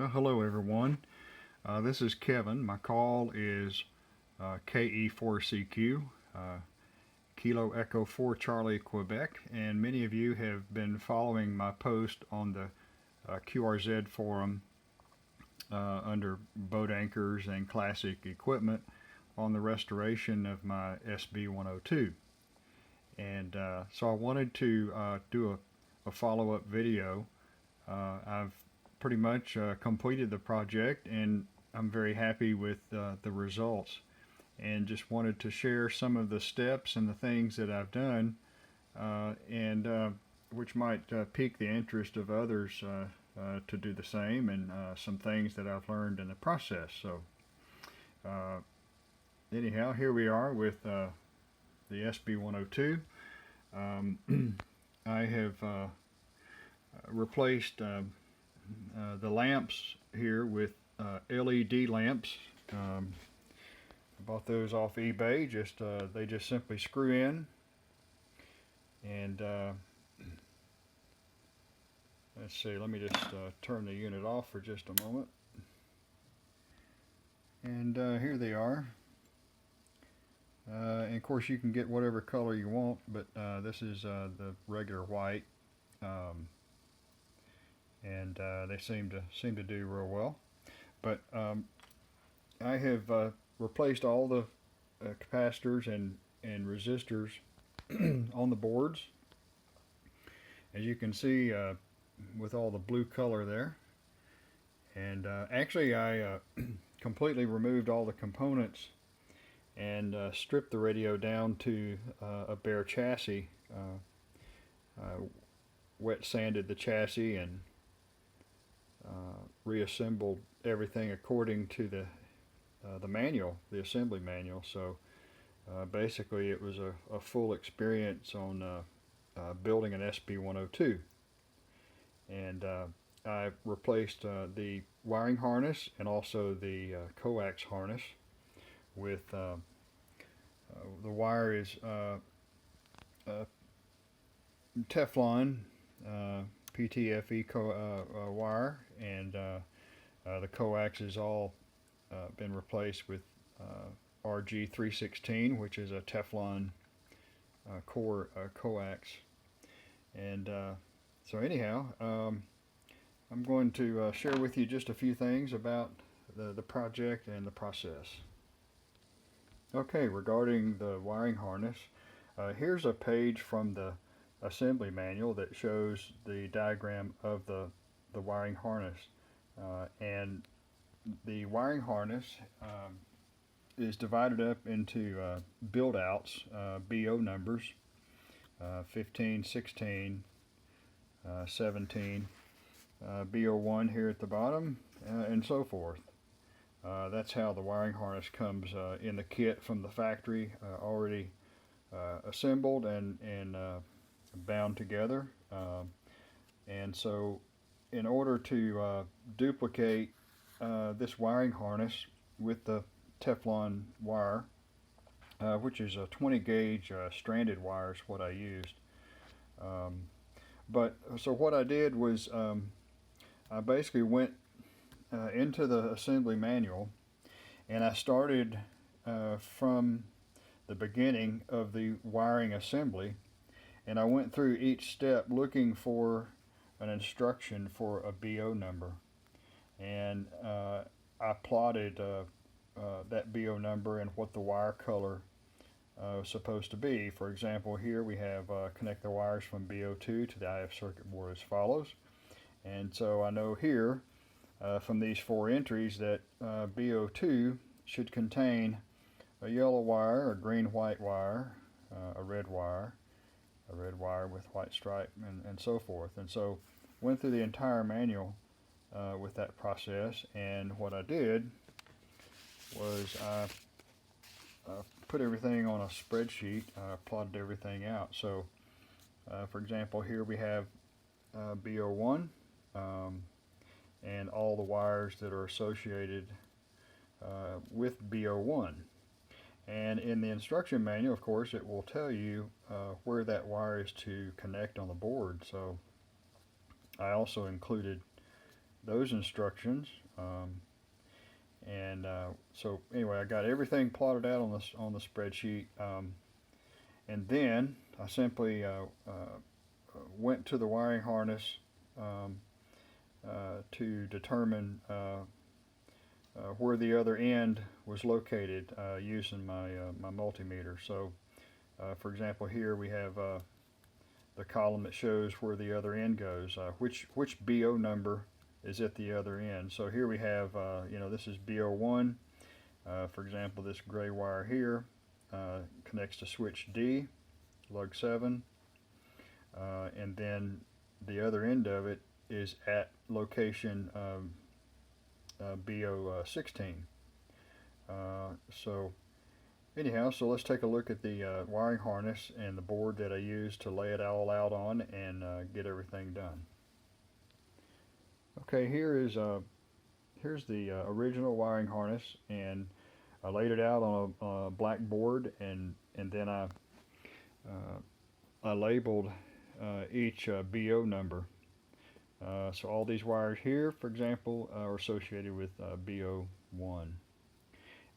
Well, hello everyone. This is Kevin. My call is KE4CQ, Kilo Echo 4 Charlie, Quebec, and many of you have been following my post on the QRZ forum under boat anchors and classic equipment on the restoration of my SB102. And so I wanted to do a follow-up video. I've pretty much completed the project, and I'm very happy with the results, and just wanted to share some of the steps and the things that I've done, and which might pique the interest of others to do the same, and some things that I've learned in the process. So anyhow, here we are with the SB102. I have replaced the lamps here with LED lamps. I bought those off eBay. They just simply screw in, and let's see, let me just turn the unit off for just a moment. And here they are. And of course you can get whatever color you want, but this is the regular white. And they seem to do real well. But I have replaced all the capacitors and resistors on the boards, as you can see, with all the blue color there. And actually I completely removed all the components and stripped the radio down to a bare chassis. Wet sanded the chassis and reassembled everything according to the manual, the assembly manual. So basically it was a full experience on building an SB102. And I replaced the wiring harness and also the coax harness with the wire is Teflon PTFE wire, and the coax is all been replaced with RG316, which is a Teflon core coax. And so anyhow, I'm going to share with you just a few things about the project and the process. Okay, regarding the wiring harness, here's a page from the assembly manual that shows the diagram of the wiring harness, and the wiring harness is divided up into build outs, BO numbers, 15, 16, 17, BO1 here at the bottom, and so forth. That's how the wiring harness comes in the kit from the factory, already assembled and bound together. And so in order to duplicate this wiring harness with the Teflon wire, which is a 20 gauge stranded wire is what I used. So what I did was I basically went into the assembly manual, and I started from the beginning of the wiring assembly, and I went through each step looking for an instruction for a BO number, and I plotted that BO number and what the wire color was supposed to be. For example, here we have connect the wires from BO2 to the IF circuit board as follows. And so I know here from these four entries that BO2 should contain a yellow wire, a green-white wire, a red wire with white stripe, and so forth. And so went through the entire manual with that process, and what I did was I put everything on a spreadsheet, plotted everything out. So for example, here we have BO1 and all the wires that are associated with BO1. And in the instruction manual, of course, it will tell you where that wire is to connect on the board. So I also included those instructions. So anyway, I got everything plotted out on the spreadsheet, and then I simply went to the wiring harness um, to determine where the other end was located using my multimeter. So, for example, here we have the column that shows where the other end goes, which BO number is at the other end. So here we have, this is BO1. For example, this gray wire here connects to switch D, lug 7, and then the other end of it is at location BO16. So anyhow, so let's take a look at the wiring harness and the board that I used to lay it all out on and get everything done. Okay, here's the original wiring harness, and I laid it out on a black board, and then I labeled each BO number. So all these wires here, for example, are associated with BO1,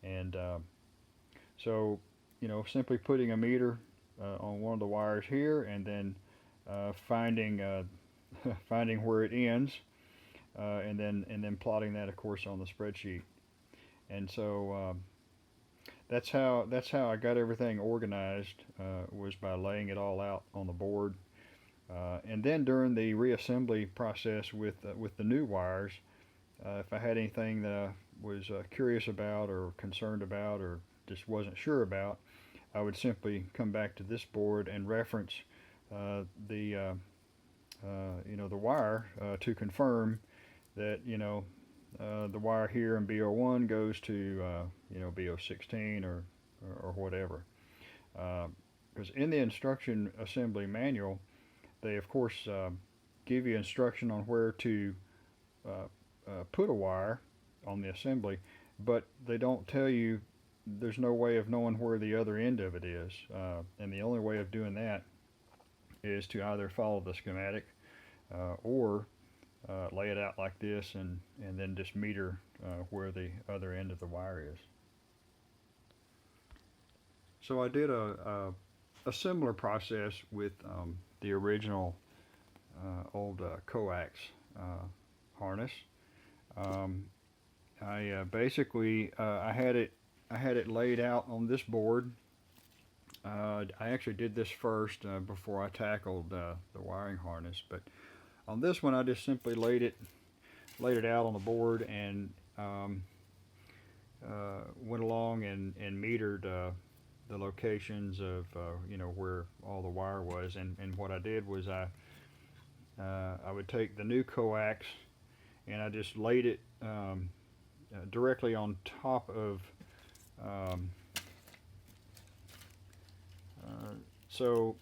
and so simply putting a meter on one of the wires here, and then finding finding where it ends. And then plotting that, of course, on the spreadsheet. And so that's how I got everything organized, was by laying it all out on the board. And then during the reassembly process with the new wires, if I had anything that I was curious about or concerned about or just wasn't sure about, I would simply come back to this board and reference the wire to confirm that the wire here in BO1 goes to BO16 or whatever. Because in the instruction assembly manual, they of course give you instruction on where to put a wire on the assembly, but they don't tell you, there's no way of knowing where the other end of it is, and the only way of doing that is to either follow the schematic or lay it out like this and then just meter where the other end of the wire is. So I did a similar process with the original old coax harness. I basically I had it laid out on this board. I actually did this first before I tackled the wiring harness, but on this one I just simply laid it out on the board and went along and metered the locations of where all the wire was, and what I did was I would take the new coax and I just laid it directly on top of so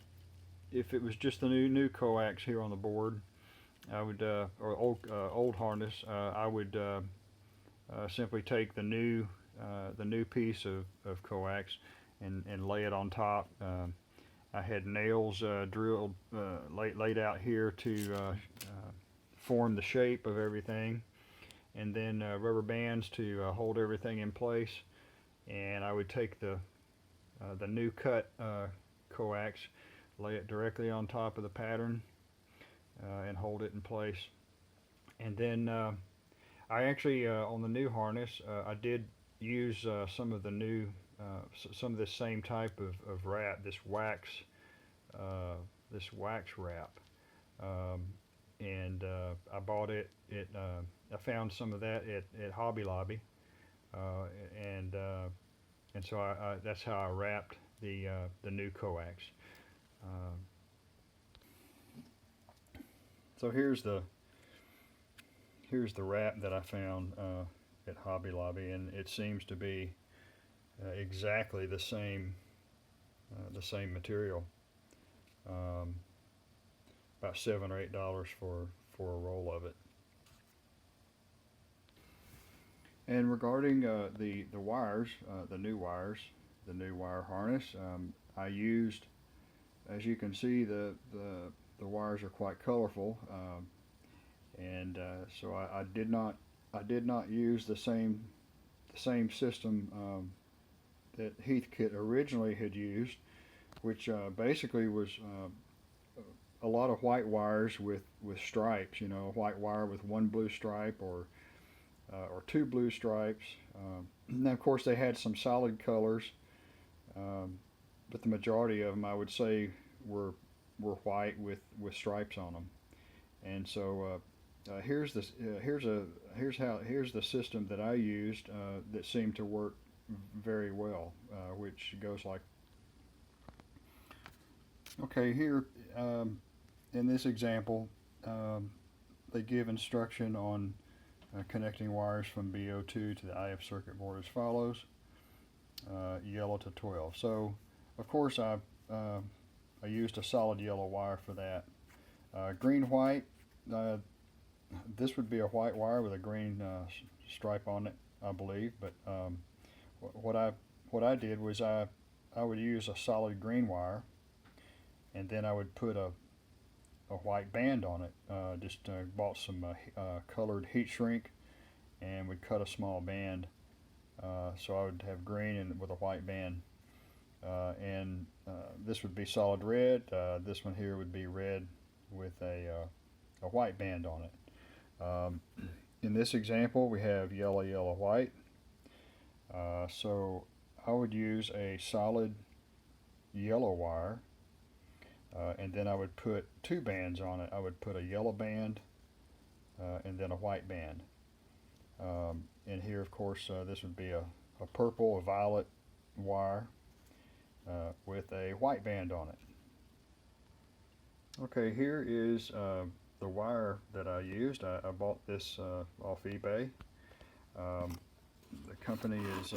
if it was just the new coax here on the board, I would, or old harness, I would simply take the new piece of coax and lay it on top. I had nails drilled, laid out here to form the shape of everything, and then rubber bands to hold everything in place. And I would take the new cut coax, lay it directly on top of the pattern, and hold it in place. And then I actually on the new harness I did use some of the new some of this same type of wrap, this wax wrap, and I bought it. I found some of that at Hobby Lobby, and so that's how I wrapped the new coax. So here's the wrap that I found at Hobby Lobby, and it seems to be exactly the same material. About $7 or $8 for a roll of it. And regarding the wires, the new wire harness, I used, as you can see, the wires are quite colorful, and so I did not use the same system that Heathkit originally had used, which basically was a lot of white wires with stripes. You know, white wire with one blue stripe or two blue stripes. And then of course they had some solid colors, but the majority of them I would say were white with stripes on them. And so here's the system that I used that seemed to work very well, which goes like. Okay, here in this example, they give instruction on connecting wires from B02 to the IF circuit board as follows: yellow to 12. So, of course, I used a solid yellow wire for that. Green white. This would be a white wire with a green stripe on it, I believe. But what I did was I would use a solid green wire, and then I would put a white band on it. Just bought some colored heat shrink and would cut a small band. So I would have green and with a white band. And this would be solid red. This one here would be red with a white band on it. In this example, we have yellow, yellow, white. So I would use a solid yellow wire, and then I would put two bands on it. I would put a yellow band and then a white band. And here, of course, this would be a purple, a violet wire with a white band on it. Okay, here is the wire that I used. I bought this off eBay. The company is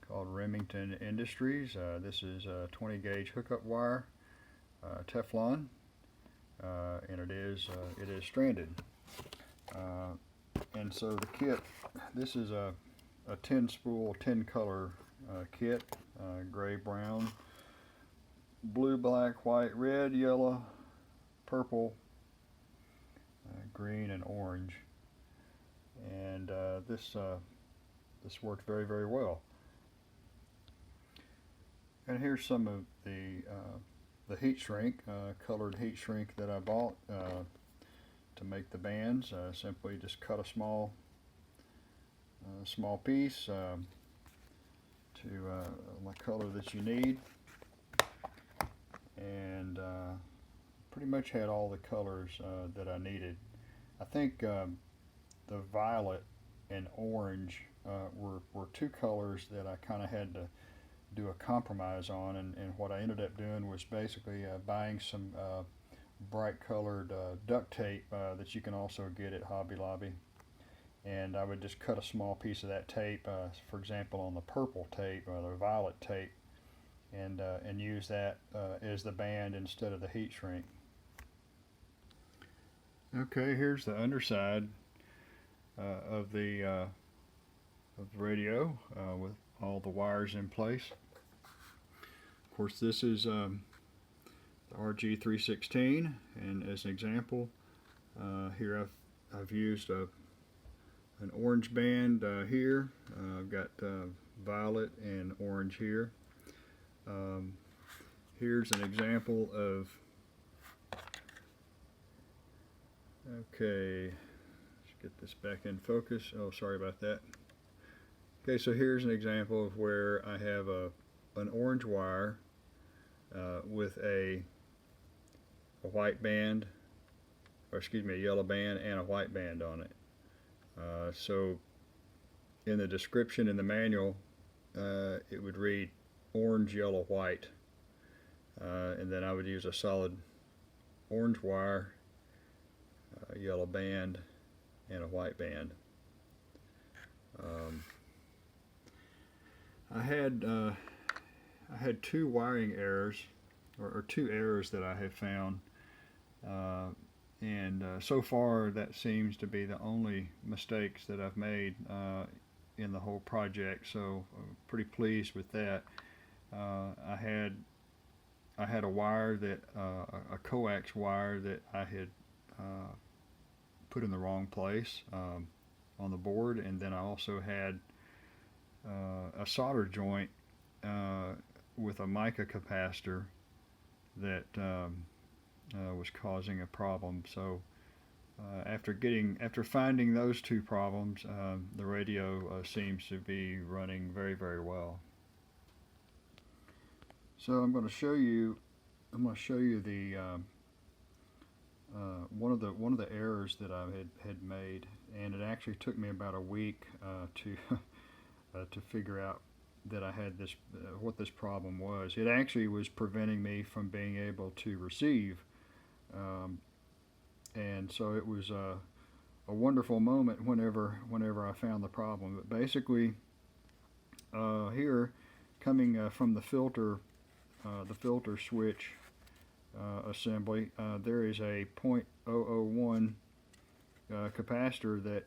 called Remington Industries. This is a 20 gauge hookup wire, Teflon, and it is stranded. And so the kit, this is a 10 spool, 10 color kit, gray, brown, blue, black, white, red, yellow, purple, green, and orange. And this worked very, very well. And here's some of the heat shrink, colored heat shrink that I bought to make the bands. Simply just cut a small piece to the color that you need, and pretty much had all the colors that I needed. I think the violet and orange were two colors that I kind of had to do a compromise on, and what I ended up doing was basically buying some bright colored duct tape that you can also get at Hobby Lobby, and I would just cut a small piece of that tape, for example on the purple tape or the violet tape, and use that as the band instead of the heat shrink. Okay, here's the underside of the radio with all the wires in place. Of course, this is the RG316, and as an example, here I've used an orange band here. I've got violet and orange here. Here's an example of, okay, let's get this back in focus. Oh, sorry about that. Okay, so here's an example of where I have an orange wire with a white band, or excuse me, a yellow band and a white band on it. So in the description in the manual, it would read orange, yellow, white, and then I would use a solid orange wire, a yellow band, and a white band. I had two wiring errors, or two errors that I have found, and so far that seems to be the only mistakes that I've made in the whole project. So I'm pretty pleased with that. I had a wire that a coax wire that I had put in the wrong place on the board, and then I also had a solder joint with a mica capacitor that was causing a problem. So after finding those two problems, the radio seems to be running very, very well. So I'm going to show you the one of the errors that I had made, and it actually took me about a week to figure out that I had this what this problem was. It actually was preventing me from being able to receive, and so it was a wonderful moment whenever I found the problem. But basically, here, coming from the filter switch assembly, there is a .001 capacitor that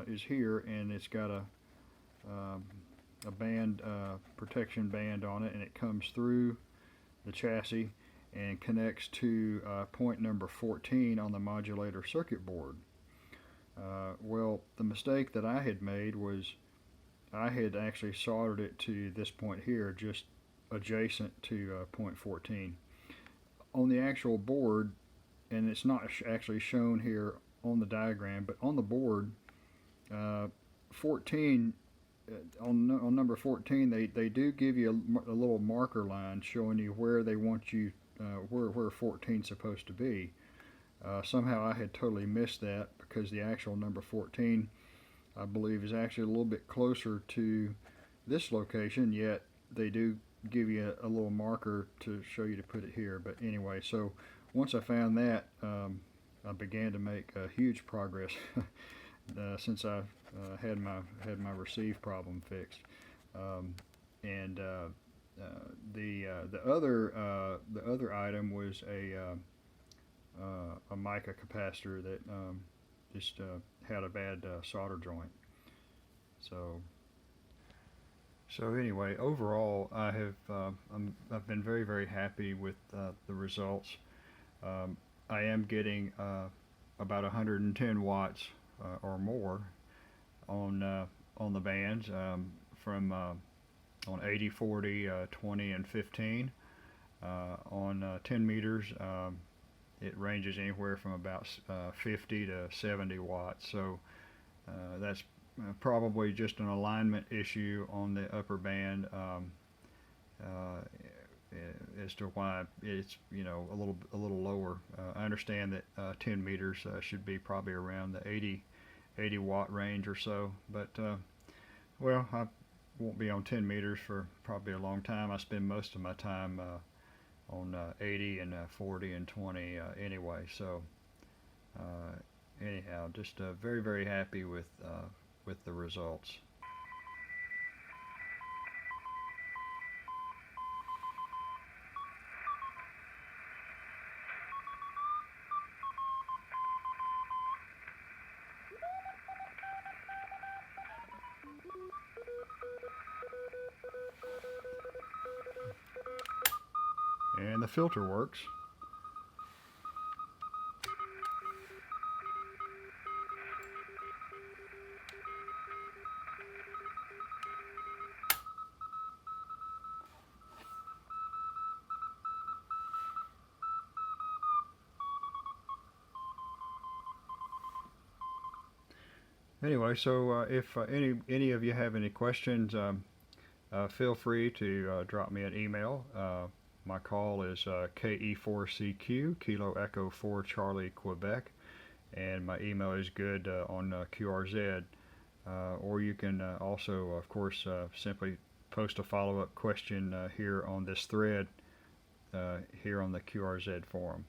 is here, and it's got a band protection band on it, and it comes through the chassis and connects to point number 14 on the modulator circuit board. Well, the mistake that I had made was I had actually soldered it to this point here, just adjacent to point 14. On the actual board, and it's not actually shown here on the diagram, but on the board, 14, on number 14, they do give you a little marker line showing you where they want you, where 14 is supposed to be. Somehow I had totally missed that, because the actual number 14, I believe, is actually a little bit closer to this location, yet they do give you a little marker to show you to put it here. But anyway, so once I found that, I began to make huge progress since I had my receive problem fixed. And the other item was a mica capacitor that just had a bad solder joint. So anyway, overall, I've been very, very happy with the results. I am getting about 110 watts or more on the bands from on 80, 40, 20, and 15. On 10 meters, it ranges anywhere from about 50 to 70 watts. So that's probably just an alignment issue on the upper band as to why it's a little lower. I understand that 10 meters should be probably around the 80 watt range or so, but well, I won't be on 10 meters for probably a long time. I spend most of my time on 80 and 40 and 20 anyway. So anyhow, just very, very happy with the results. And the filter works. Anyway, so if any of you have any questions, feel free to drop me an email. My call is KE4CQ, Kilo Echo 4 Charlie, Quebec, and my email is good on QRZ. Or you can also, of course, simply post a follow-up question here on this thread here on the QRZ forum.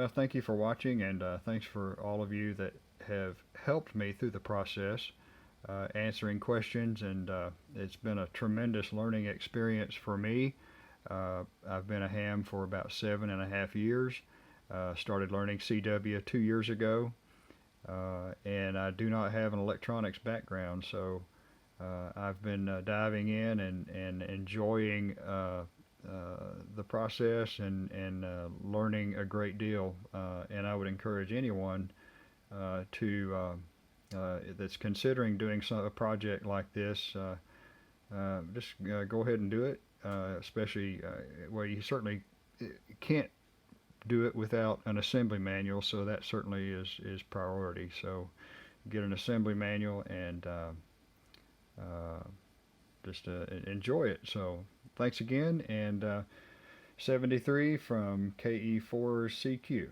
Thank you for watching, and thanks for all of you that have helped me through the process, answering questions, and it's been a tremendous learning experience for me. I've been a ham for about 7.5 years. Started learning CW 2 years ago, and I do not have an electronics background, so I've been diving in and enjoying the process and learning a great deal, and I would encourage anyone that's considering doing a project like this, just go ahead and do it. Especially well, you certainly can't do it without an assembly manual, so that certainly is priority. So get an assembly manual and just enjoy it. So thanks again, and 73 from KE4CQ.